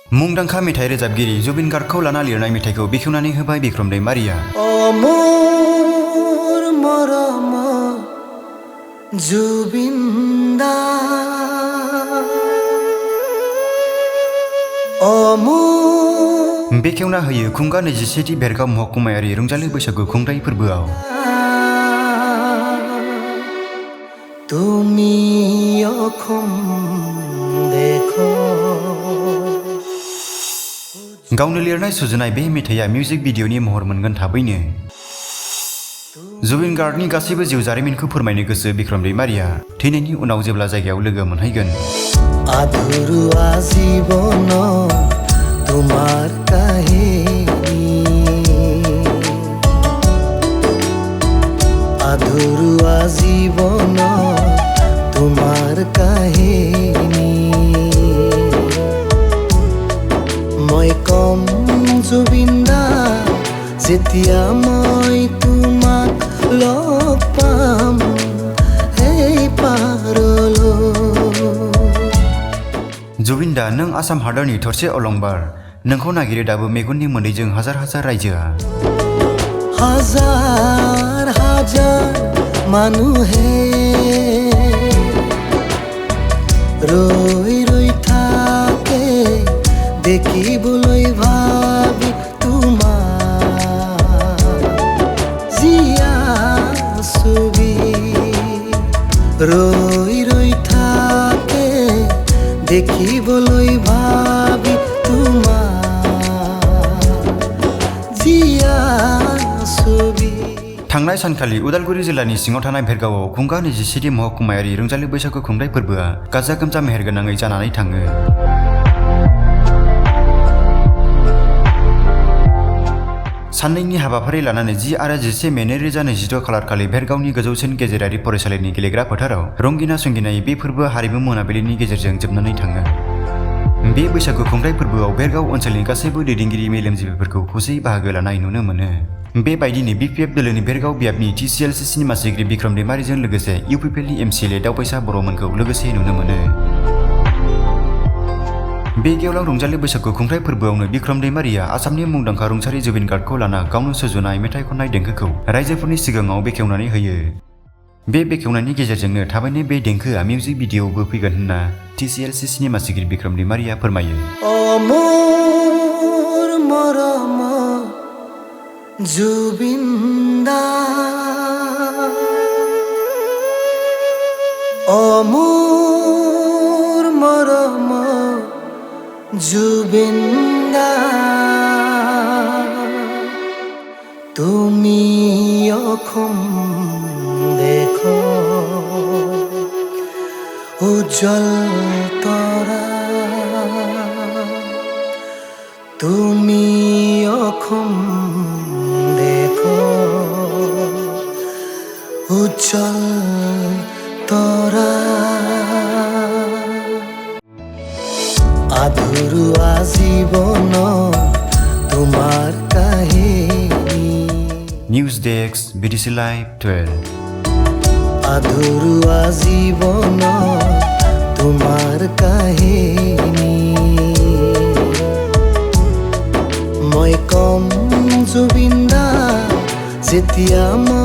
मुंदांखा मेथाइ रोजाबगिरि जुबिन गार्गखौ लाना लिरनाय मेथाइखौ बेखेवनानै होबाय बिक्रम दैमारिया। बेखेवना होयो खुंगा 21थि बेरगाव महकुमायारि रंजालि बैसागु खुंथाइ फोरबोआव। गावनो लिरनाय सुजुनाय बे मेथाइया मिउजिक भिडिअनि महर मोनगोन थाबैनो। जुबिन गार्गनि गासैबो जिउ जारिमिनखौ फोरमायनो गोसो बिक्रम दैमारिया थैनायनि उनाव जेब्ला जायगायाव लोगो मोनहैगोन। আধৰুৱা জীৱন তোমাৰ কাহিনী, আধৰুৱা জীৱন তোমাৰ কাহিনী, মই কম জুবিন দা যেতিয়া মই তোমাক লগ পাম এই পাৰলৈ। जुबिन दा नों आसाम हादरनि थरसे अलंबार, नोंखौ नागिरो दाबो मेगननि मोदैजों हाजार हाजार रायजोआ। हाजार हाजार মানুহে ৰৈ ৰৈ থাকে দেখিবলৈ ভাবি তোমাৰ জীয়া ছবি, ৰৈ ৰৈ থাকে দেখিবলৈ ভাবি তোমাৰ জীয়া ছবি। थांनाय सानखालि उदालगुरि जिल्लानि सिङाव थानाय भेरगावआव खुंगा 21थि महकुमायारि रंजालि बैसागु खुंथाइ फोरबोआ गाजा गोमजा मेहेरगोनाङै जानानै थाङो। साननैनि हाबाफारि लानानै 10 आरो 11 मे 2022 खालारखालि भेरगावनि गोजौसिन गेजेरारि फरायसालिनि गेलेग्रा फोथाराव रंगिना संगिनायै बे फोरबोआ हारिमु मोनाबिलिनि गेजेरजों जोबनानै थाङो। बे बैसागु खुंथाइ फोरबोआव भेरगाव ओनसोलनि गासैबो दैदेनगिरि मेलेमजिबिफोरखौ खौसेयै बाहागो लानाय नुनो मोनो। बेबायदिनो बिपिएफ दोलोनि भेरगाव बियाबनि टिसिएलसिनि मासिगिरि बिक्रम दैमारिजों लोगोसे इउपिपिएलनि एमसिएलए दावबायसा बर'मोनखौ लोगोसे नुनो मोनो। बे गेवलां रंजालि बैसागु खुंथाइ फोरबोआवनो बिक्रम दैमारिया आसामनि मुंदांखा रुंसारि जुबिन गार्गखौ लाना गावनो सुजुनाय मेथाइ खननाय देंखोखौ रायजोफोरनि सिगाङाव बेखेवनानै होयो। बे बेखेवनायनि गेजेरजोंनो थाबैनो बे देंखोआ मिउजिक भिडिअ'आवबो फैगोन होनना टिसिएलसिनि मासिगिरि बिक्रम दैमारिया फोरमायो। जुबिन दा অমোৰ মৰম জুবিন দা, তুমি অসম দেখো উজ্জ্বল তৰা, তুমি অসম দেখো উজ্জ্বল তৰা, আধৰুৱা জীৱন তোমাৰ কাহিনী। News desk BDC Live 12। আধৰুৱা জীৱন তোমাৰ কাহিনী, মই কম জুবিন দা যেতিয়া মই